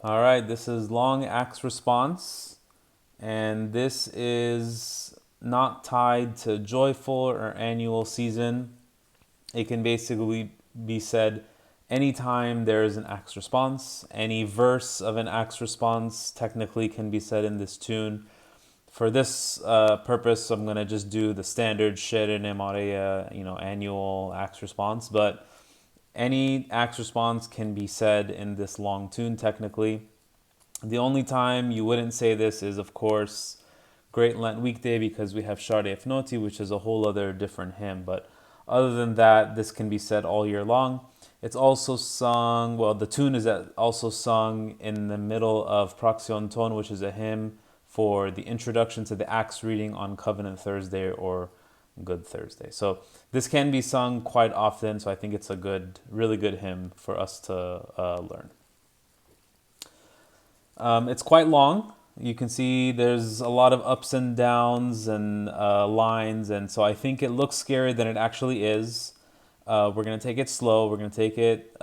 All right, this is long axe response, and this is not tied to joyful or annual season. It can basically be said anytime there is an axe response. Any verse of an axe response technically can be said in this tune. For this purpose, I'm gonna just do the standard Sherene Maria, annual axe response. But any axe response can be said in this long tune technically. The only time you wouldn't say this is, of course, Great Lent weekday, because we have Share Fnoti, which is a whole other different hymn. But other than that, this can be said all year long. It's also sung, well, the tune is also sung in the middle of Praxion tone, which is a hymn for the introduction to the Acts reading on Covenant Thursday or Good Thursday. So this can be sung quite often, so I think it's a really good hymn for us to learn. It's quite long. You can see there's a lot of ups and downs and lines, and so I think it looks scarier than it actually is. We're going to take it slow. We're going to take it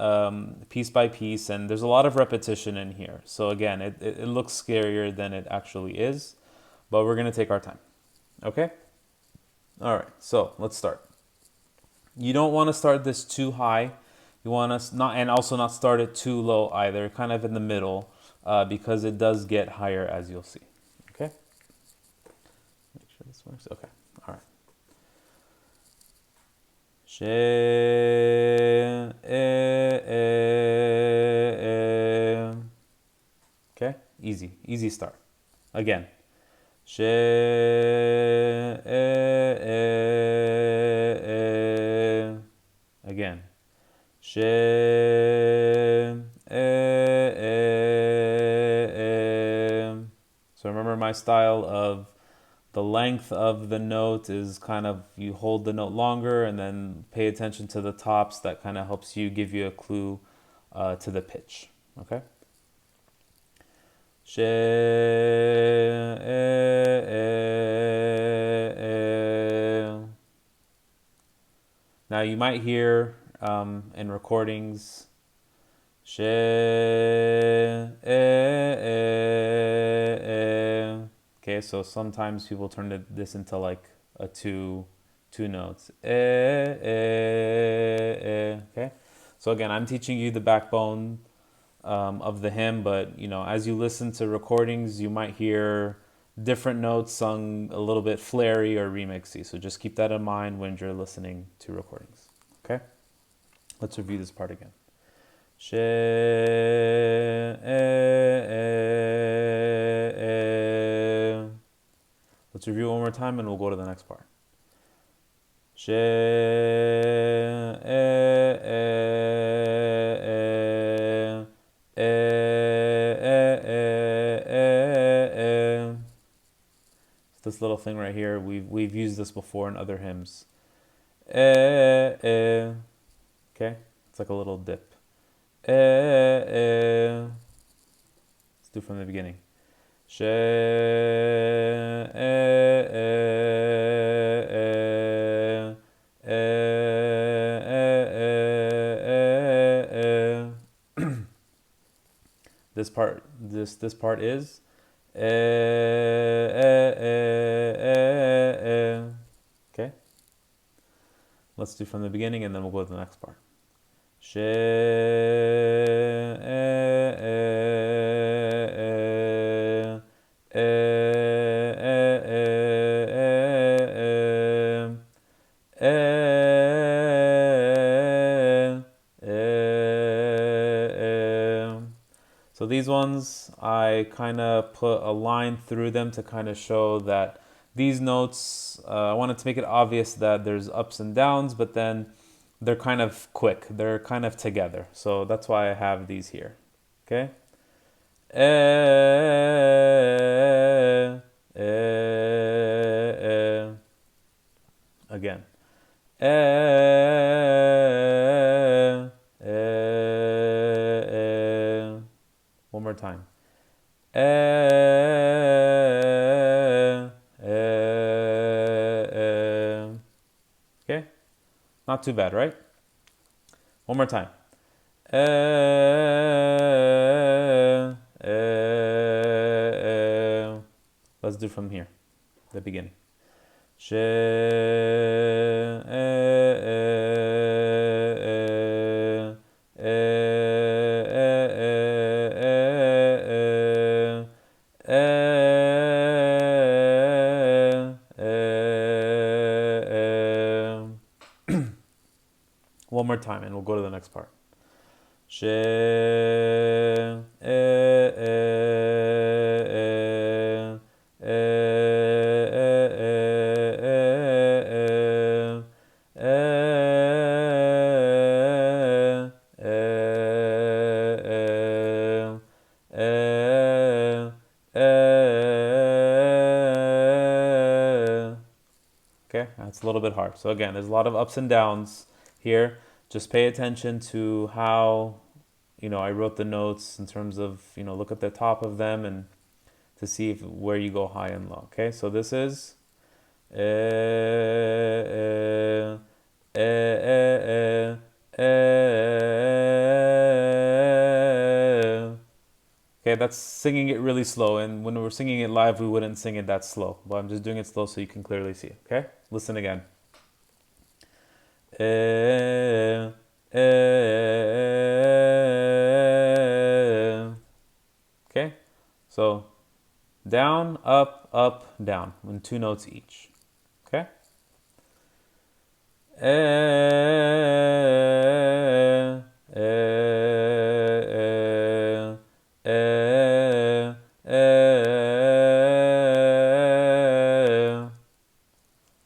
piece by piece, and there's a lot of repetition in here. So again, it looks scarier than it actually is, but we're going to take our time. Okay? All right, so let's start. You don't want to start this too high. You want to not, and also not start it too low either, kind of in the middle, because it does get higher, as you'll see. Okay? Make sure this works. Okay. All right. She Okay? Easy start. Again. She Again. She So remember my style of the length of the note is kind of, you hold the note longer and then pay attention to the tops. That kind of helps you, give you a clue to the pitch. Okay? She Now you might hear in recordings she Okay, so sometimes people turn this into like a two notes. Okay, so again, I'm teaching you the backbone of the hymn, but as you listen to recordings, you might hear different notes sung a little bit flary or remixy. So just keep that in mind when you're listening to recordings. Okay, let's review this part again. She Let's review one more time and we'll go to the next part. She This little thing right here, we've used this before in other hymns. Okay, it's like a little dip. Let's do it from the beginning. She This part is okay. Let's do from the beginning and then we'll go to the next part. She So these ones, I kind of put a line through them to kind of show that these notes, I wanted to make it obvious that there's ups and downs, but then they're kind of quick. They're kind of together. So that's why I have these here. Okay? Again. One more time. Okay? Not too bad, right? One more time. let's do from here, the beginning. She one more time, and we'll go to the next part. She Okay, that's a little bit hard. So again, there's a lot of ups and downs here. Just pay attention to how, I wrote the notes in terms of, look at the top of them and to see where you go high and low. Okay, so this is Okay, that's singing it really slow, and when we're singing it live, we wouldn't sing it that slow. But I'm just doing it slow so you can clearly see. Okay, listen again. Okay, so down, up, down, in 2 notes each. Okay.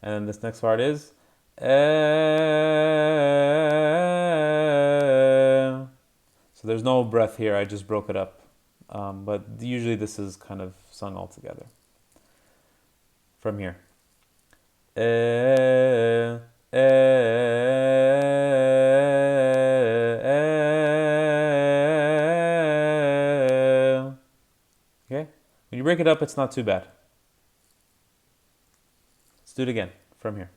And this next part is so there's no breath here, I just broke it up. But usually this is kind of sung all together. From here. Okay? When you break it up, it's not too bad. Let's do it again from here.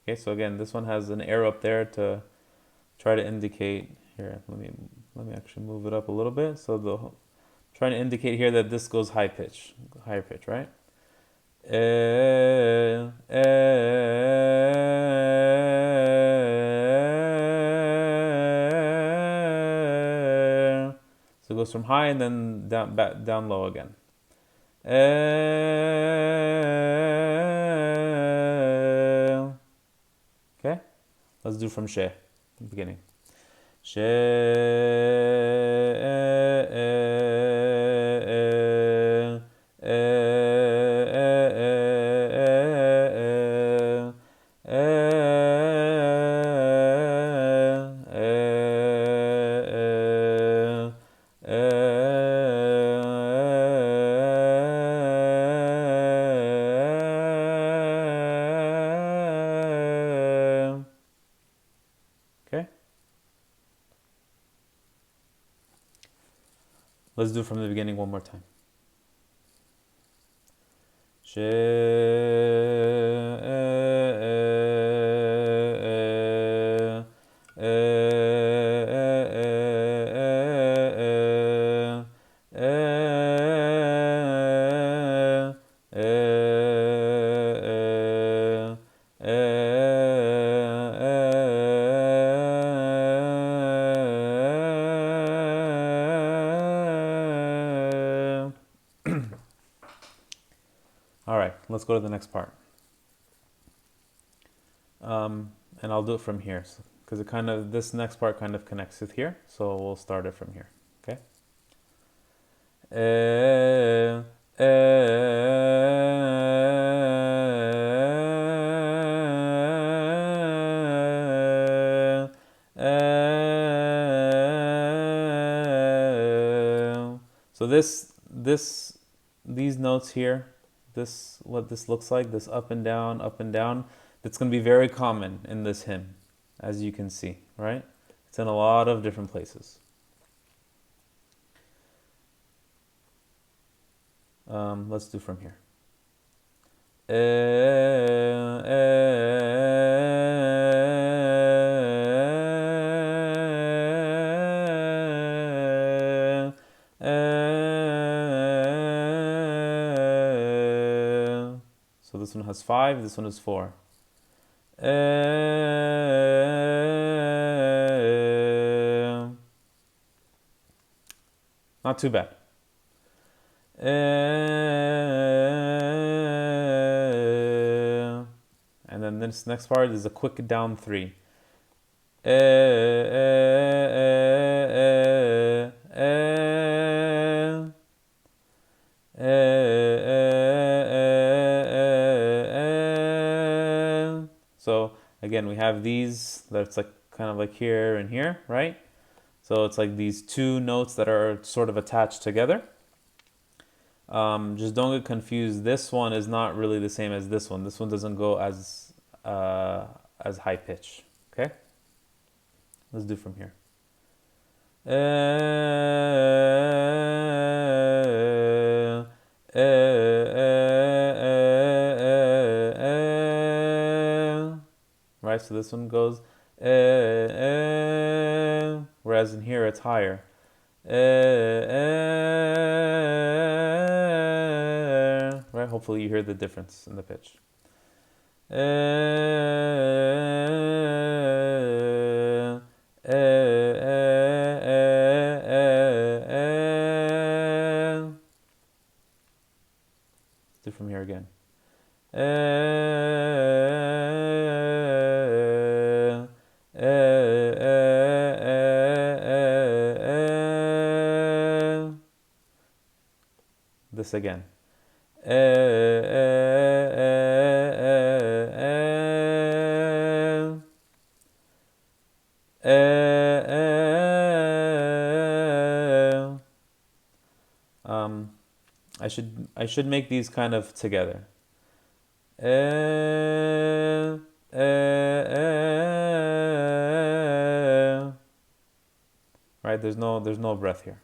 Okay, so again, this one has an arrow up there to try to indicate here. Let me actually move it up a little bit. So trying to indicate here that this goes higher pitch, right? So it goes from high and then down low again. Okay, let's do from she, beginning. She Let's do it from the beginning one more time. All right, let's go to the next part. And I'll do it from here because this next part kind of connects with here. So we'll start it from here. Okay. So these notes here, what this looks like, this up and down, that's going to be very common in this hymn, as you can see, right? It's in a lot of different places. Let's do from here. So this one has 5, this one is 4. Not too bad. And then this next part is a quick down 3. So again, we have these that's like kind of like here and here, right? So it's like these two notes that are sort of attached together. Just don't get confused. This one is not really the same as this one. This one doesn't go as high pitch. Okay, let's do from here. Right, so this one goes, whereas in here it's higher. Right, hopefully you hear the difference in the pitch. Let's do from here again. This again. I should make these kind of together. Right? There's no breath here.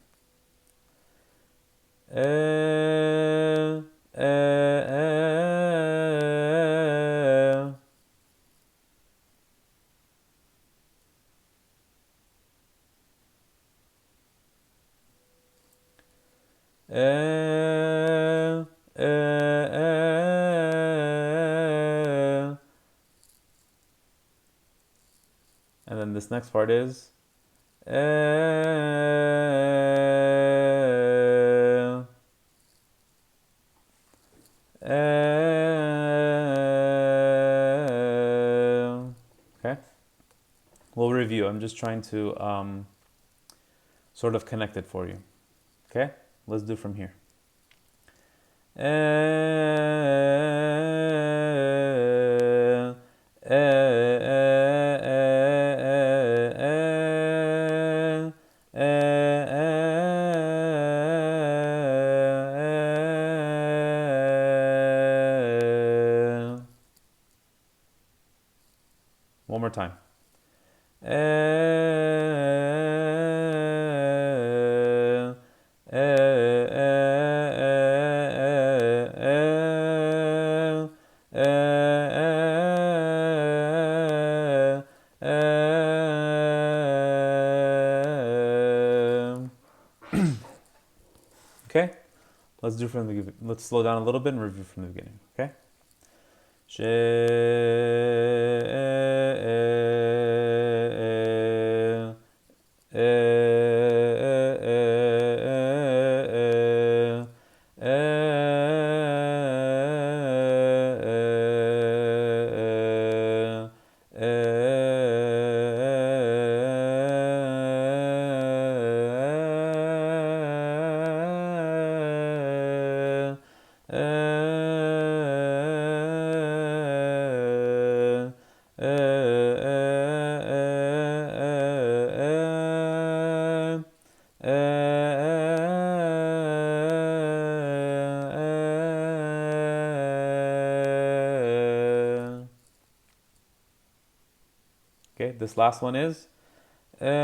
And then this next part is okay. We'll review. I'm just trying to sort of connect it for you. Okay, let's do from here. One more time. Okay, let's do from the. Let's slow down a little bit and review from the beginning. Okay. Okay, this last one is okay,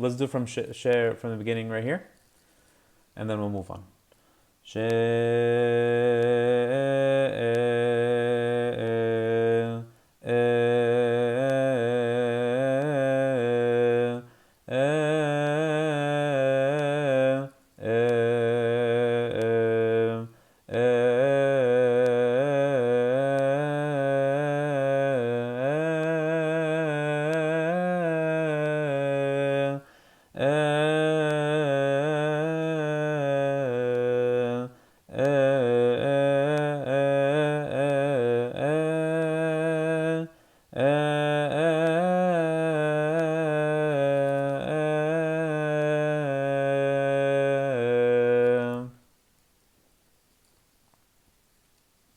Let's do from share from the beginning right here, and then we'll move on.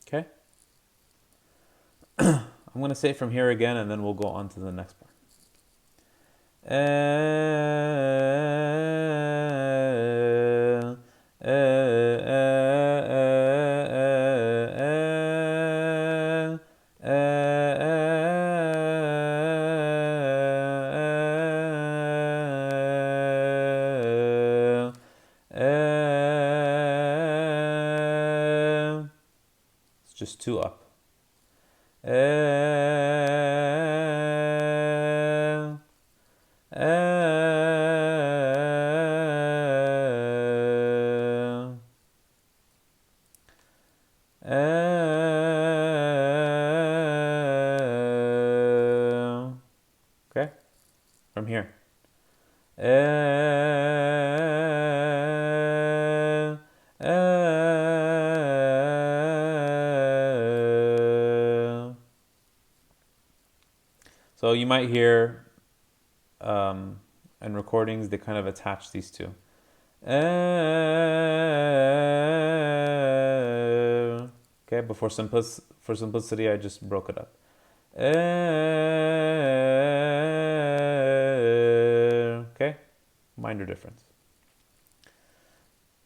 Okay? I'm going to say it from here again, and then we'll go on to the next part. It's just two up. Okay, from here. So you might hear in recordings they kind of attach these two. Okay, but for simplicity, I just broke it up. Okay, minor difference.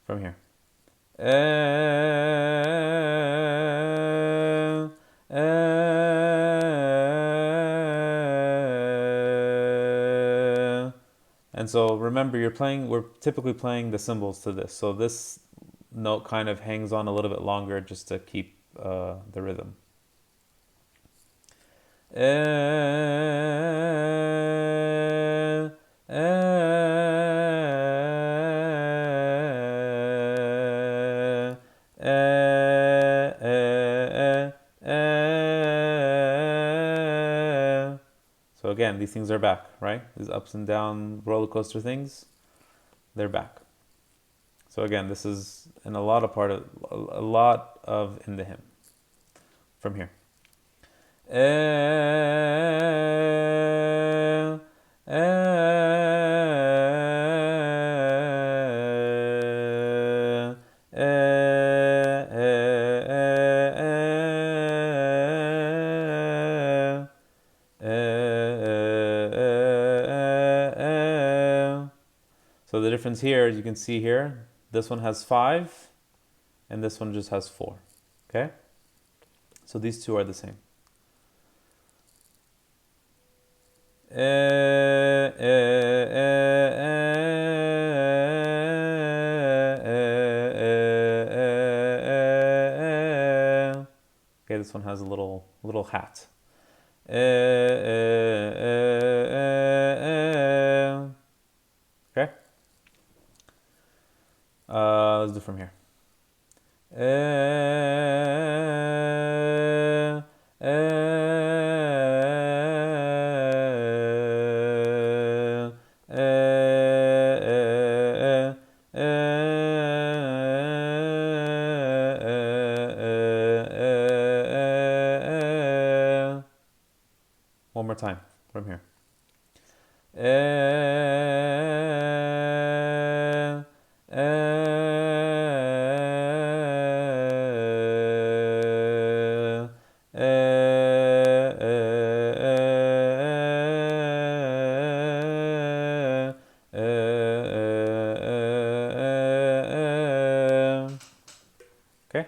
From here. And so remember, we're typically playing the cymbals to this. So this note kind of hangs on a little bit longer just to keep the rhythm. So again, these things are back, right? These ups and down roller coaster things, they're back. So again, this is in a lot of in the hymn. From here. So the difference here, as you can see here, this one has 5, and this one just has 4. Okay? So these two are the same. Okay, this one has a little hat. Okay? Let's do from here. One more time from here. Okay?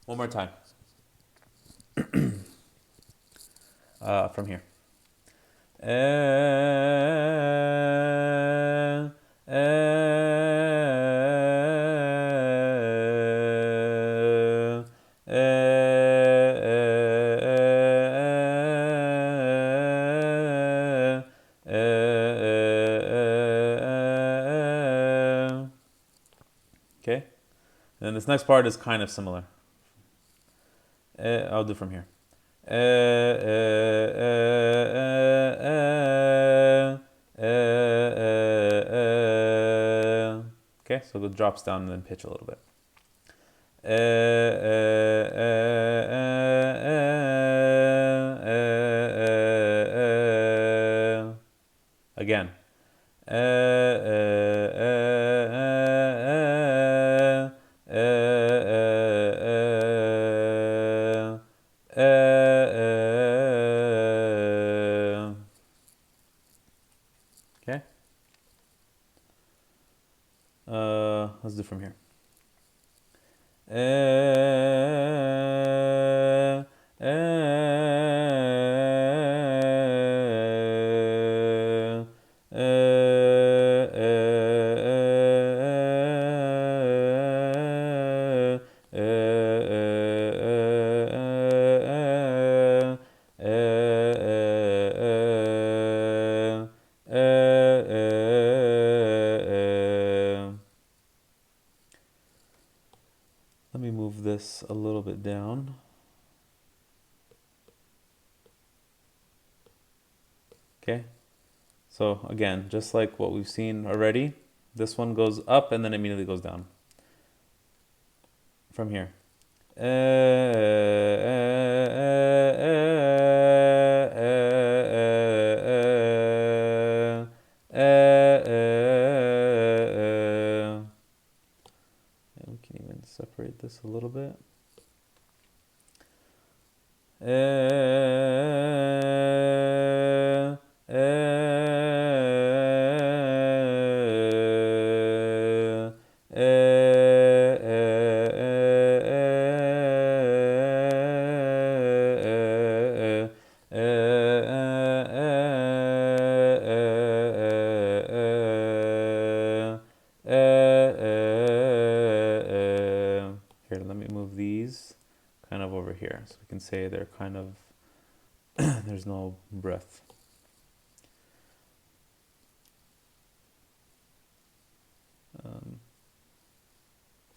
One more time. from here. Okay, and this next part is kind of similar. I'll do from here. Okay, so it drops down and then pitch a little bit. Again. Okay. Let's do from here. Let me move this a little bit down. Okay, so again, just like what we've seen already, this one goes up and then immediately goes down. From here. We can even separate this a little bit. Here, let me move these kind of over here so we can say they're kind of there's no breath.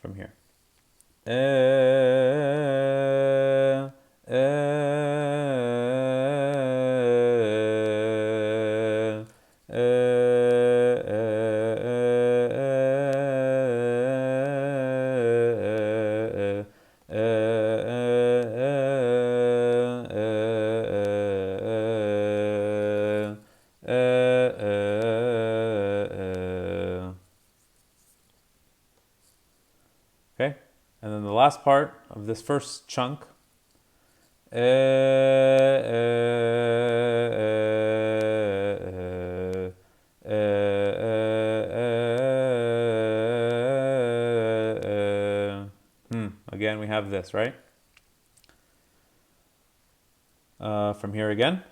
From here. Okay, and then the last part of this first chunk. Again, we have this, right? From here again.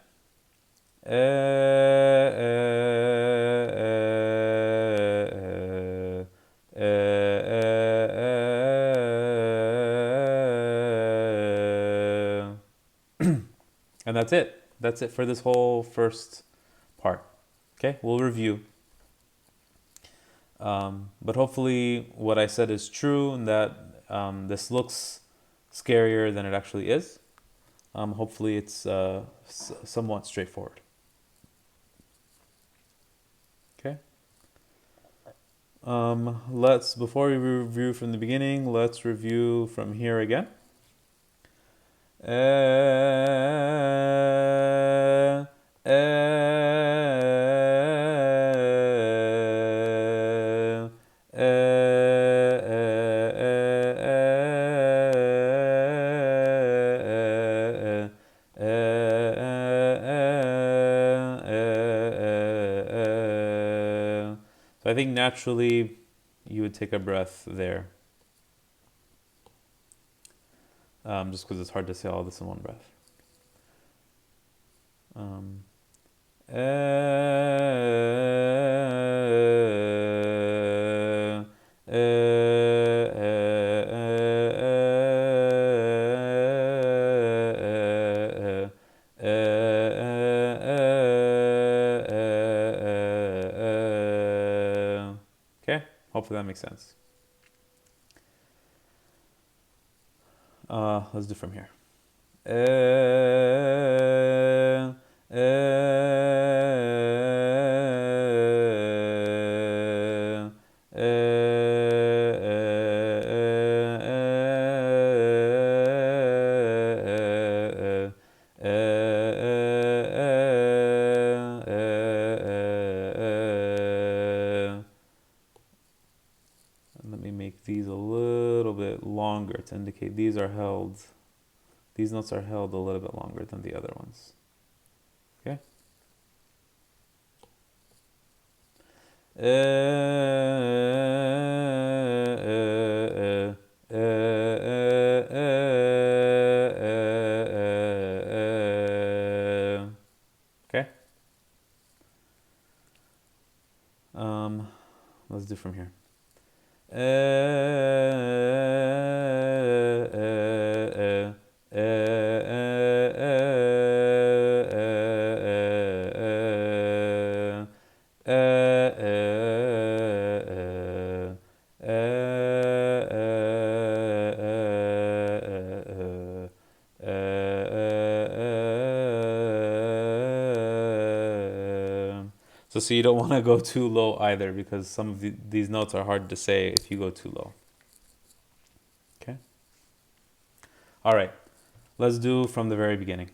And that's it. That's it for this whole first part. Okay, we'll review. But hopefully what I said is true and that this looks scarier than it actually is. Hopefully it's somewhat straightforward. Okay. Before we review from the beginning, let's review from here again. So I think naturally you would take a breath there. Just because it's hard to say all this in one breath. Um, okay, hopefully that makes sense. Let's do from here. Let me make these a little bit longer to indicate these are held. These notes are held a little bit longer than the other ones. Okay? Okay? Let's do from here. So you don't want to go too low either, because some of these notes are hard to say if you go too low. Okay? All right. Let's do from the very beginning.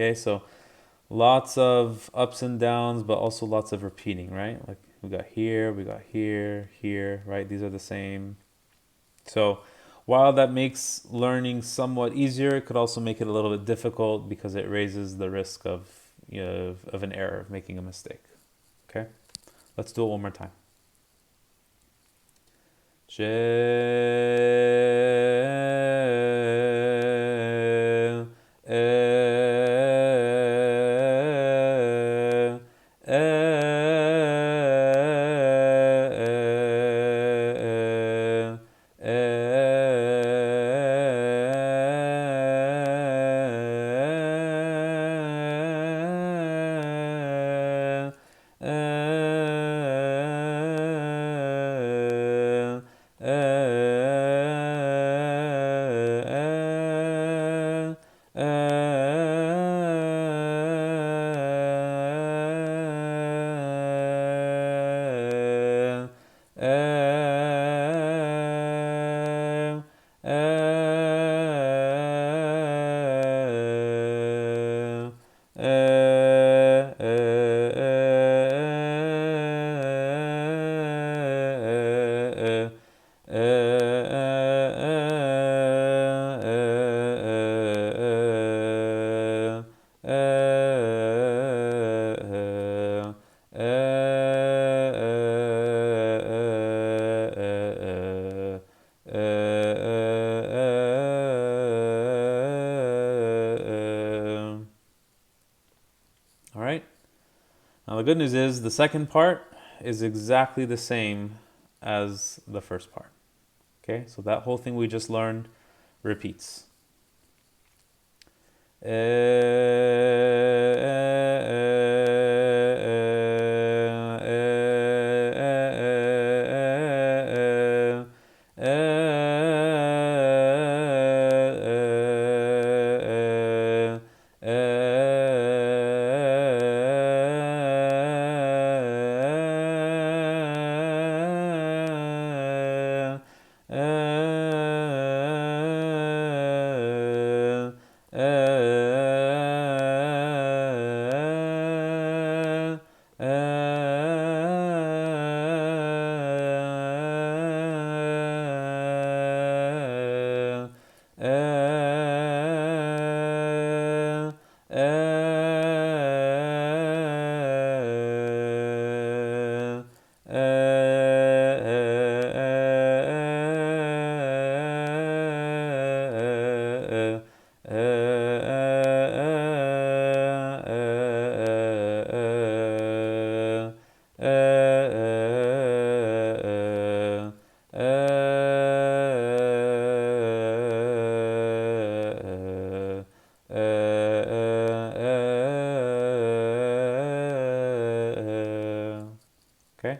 Okay, so lots of ups and downs, but also lots of repeating, right? Like we got here, here, right? These are the same. So while that makes learning somewhat easier, it could also make it a little bit difficult because it raises the risk of, of an error, of making a mistake. Okay, let's do it one more time. Now the good news is the second part is exactly the same as the first part. Okay, so that whole thing we just learned repeats. Okay.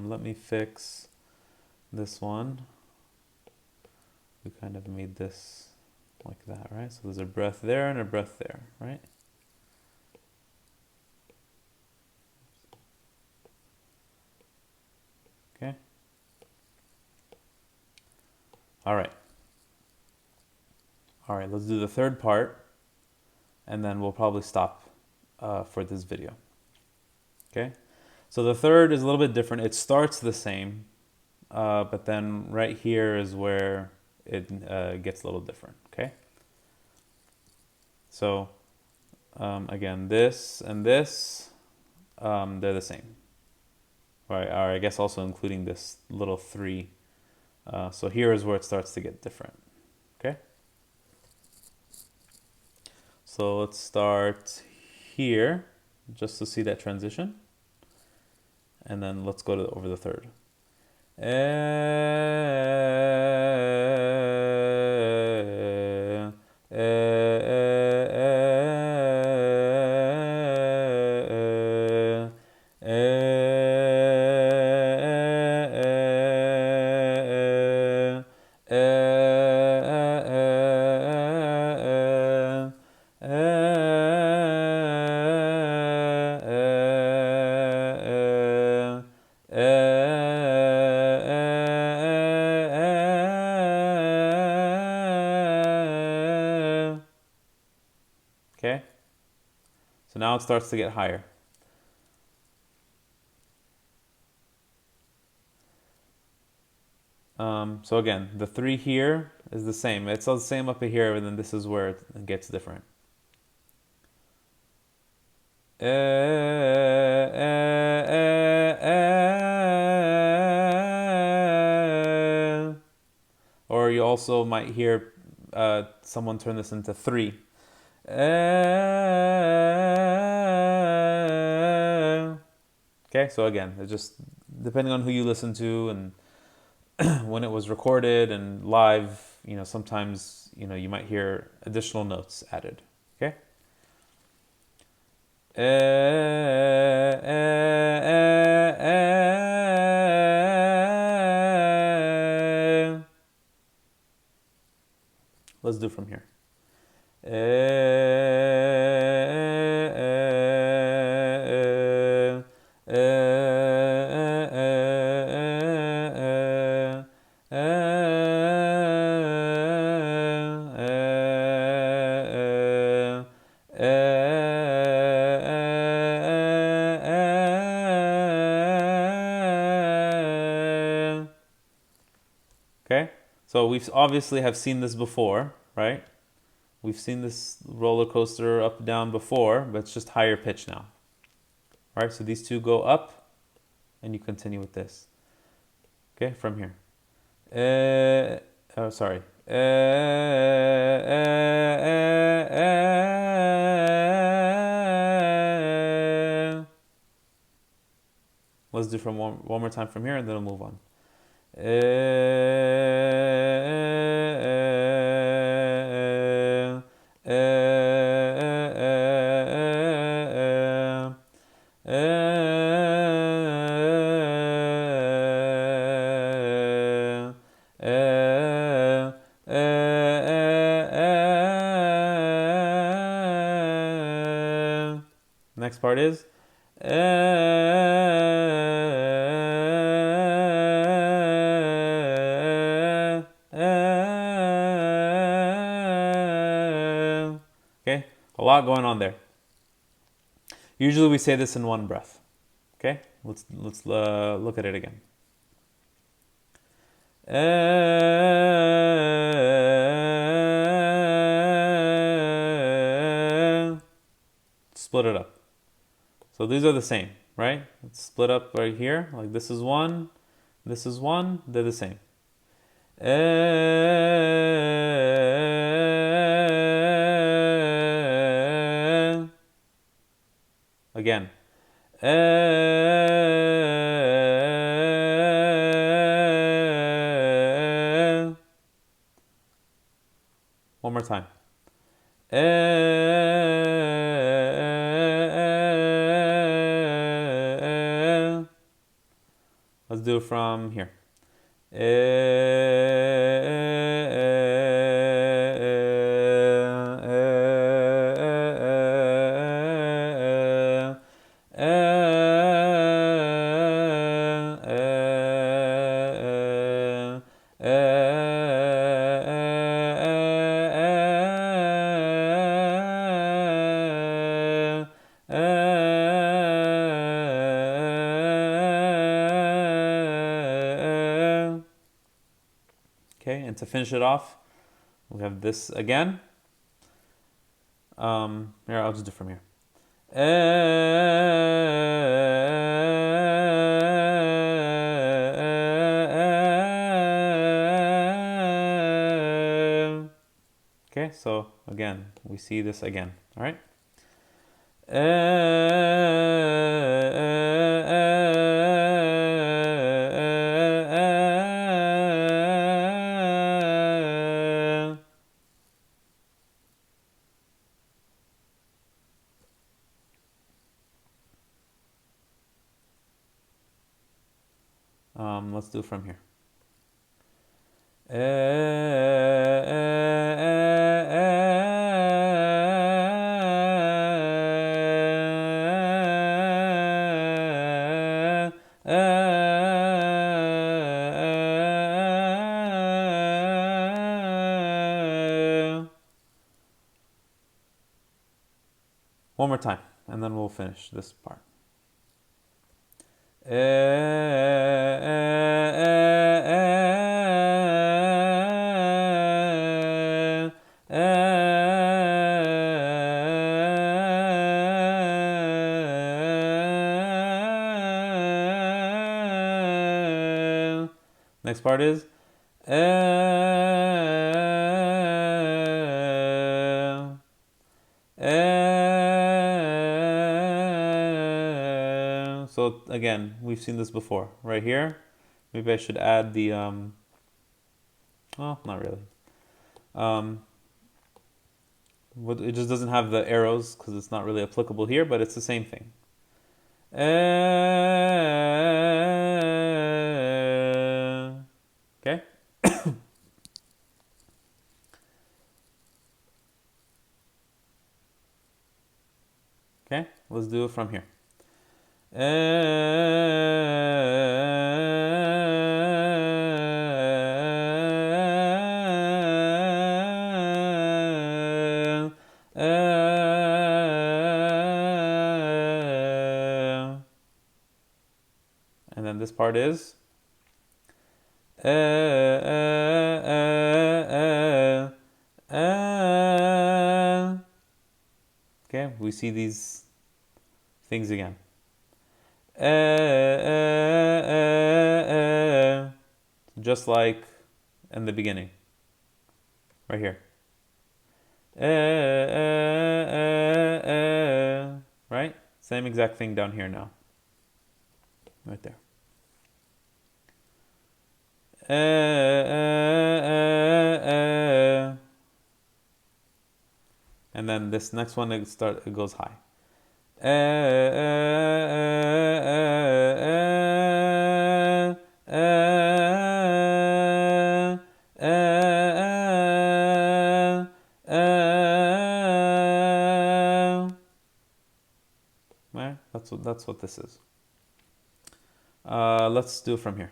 Let me fix this one. We kind of made this like that, right? So there's a breath there and a breath there, right? Okay. All right. All right, let's do the third part, and then we'll probably stop for this video. Okay. So the third is a little bit different. It starts the same, but then right here is where it gets a little different. Okay. So again, this and this, they're the same. Right, or I guess also including this little 3. So here is where it starts to get different. Okay. So let's start here, just to see that transition. And then let's go over the third. Okay, so now it starts to get higher. So again, the 3 here is the same. It's all the same up here, and then this is where it gets different. Or you also might hear someone turn this into 3. Okay, so again, it's just depending on who you listen to and when it was recorded and live, sometimes, you might hear additional notes added. Okay? Let's do from here. Okay, so we obviously have seen this before, right? We've seen this roller coaster up down before, but it's just higher pitch now. All right, so these two go up, and you continue with this. Okay, from here. Sorry. Let's do from one more time from here, and then we'll move on. Next part is okay, a lot going on there. Usually we say this in one breath. Okay, let's look at it again. Split it up. So these are the same, right? It's split up right here. Like this is one, they're the same. Again. One more time. Let's do it from here. Okay, and to finish it off, we have this again. Here, I'll just do from here. Okay, so again, we see this again. All right. Let's do from here. One more time, and then we'll finish this part. Next part is so again, we've seen this before. Right here, maybe I should add the well, not really. It just doesn't have the arrows because it's not really applicable here, but it's the same thing. Okay. Okay, let's do it from here. And then this part is okay, we see these things again. Just like in the beginning, right here. Right? Same exact thing down here now. right there. And then this next one it goes high. Right? That's what this is. Let's do it from here.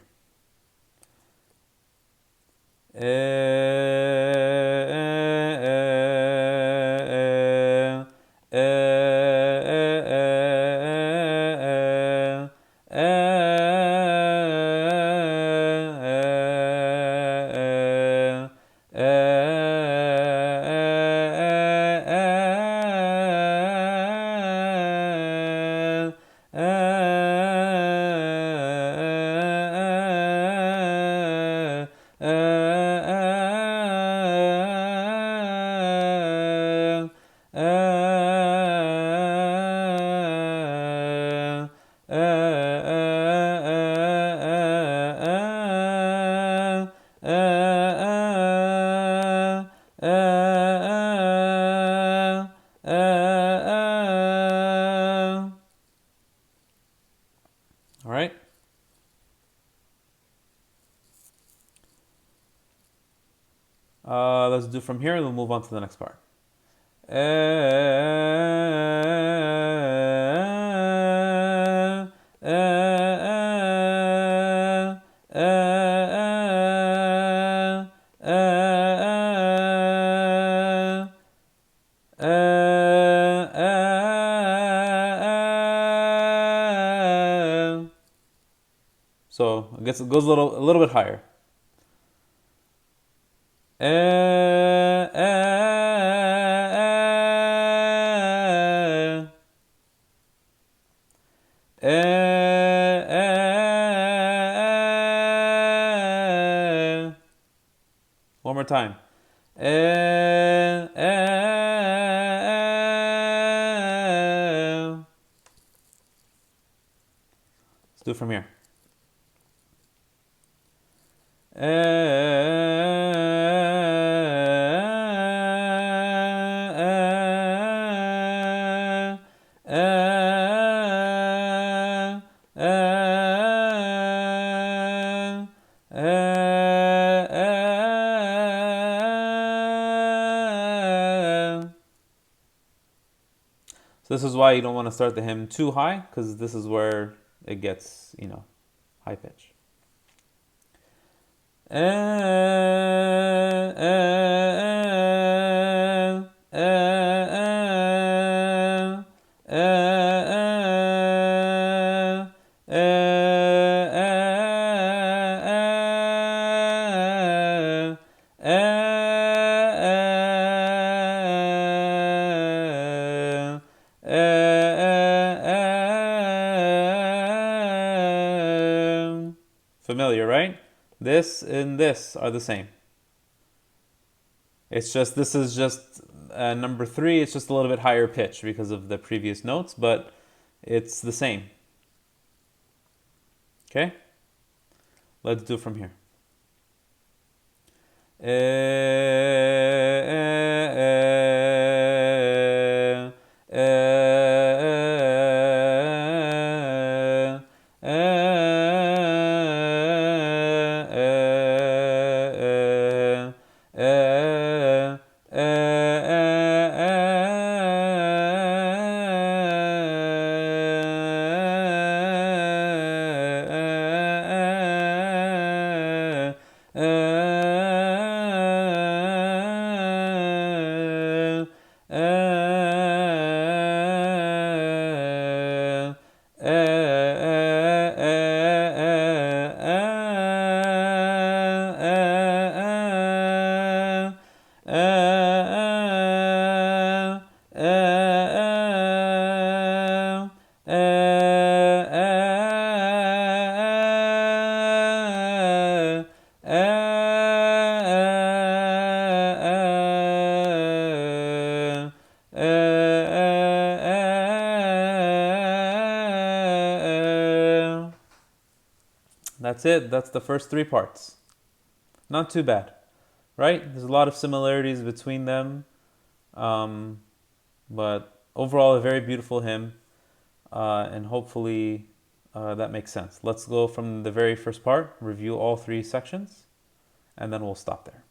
All right. Let's do from here and we'll move on to the next part. So I guess it goes a little bit higher. One more time. Let's do it from here. So this is why you don't want to start the hymn too high, because this is where it gets, high pitch. Familiar, right? This and this are the same. It's just, this is just number 3. It's just a little bit higher pitch because of the previous notes, but it's the same. Okay? Let's do from here. that's it. That's the first three parts. Not too bad, right? There's a lot of similarities between them, but overall a very beautiful hymn, and hopefully that makes sense. Let's go from the very first part, review all three sections, and then we'll stop there.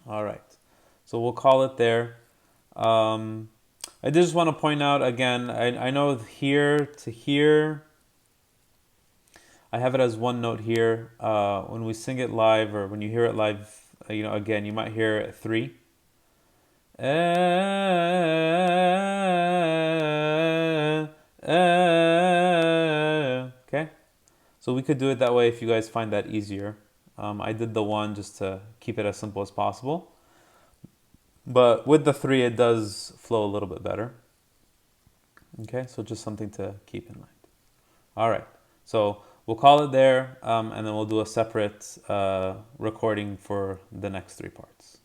All right, so we'll call it there. I did just want to point out again, I know here to here, I have it as one note here. When we sing it live, or when you hear it live, again, you might hear it three. Okay, so we could do it that way if you guys find that easier. I did the one just to keep it as simple as possible. But with the three, it does flow a little bit better. Okay, so just something to keep in mind. All right, so we'll call it there, and then we'll do a separate recording for the next three parts.